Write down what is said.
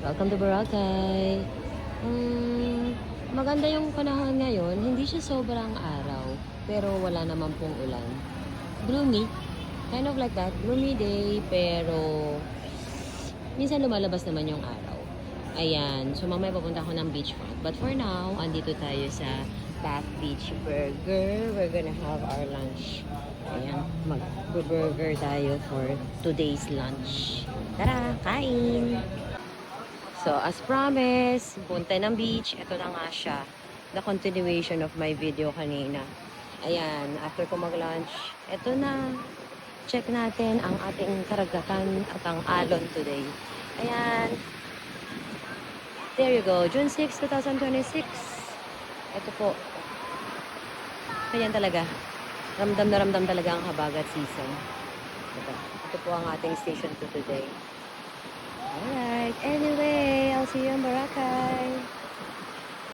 Welcome to Boracay. Maganda yung panahon ngayon. Hindi siya sobrang araw, pero wala naman pong ulan. Gloomy. Kind of like that. Gloomy day, pero minsan lumalabas naman yung araw. Ayan. So, mamaya papunta ako ng beachfront. But for now, andito tayo sa Bath Beach Burger. We're gonna have our lunch. Ayan. Mag-burger tayo for today's lunch. Tara, kain! So, as promised, punta ng beach. Ito na nga siya. The continuation of my video kanina. Ayan, after ko mag-lunch, ito na. Check natin ang ating karagatan at ang alon today. Ayan. There you go. June 6, 2026. Ito po. Ayan talaga. Ramdam na ramdam talaga ang habagat season. Ito po ang ating station to today. Alright.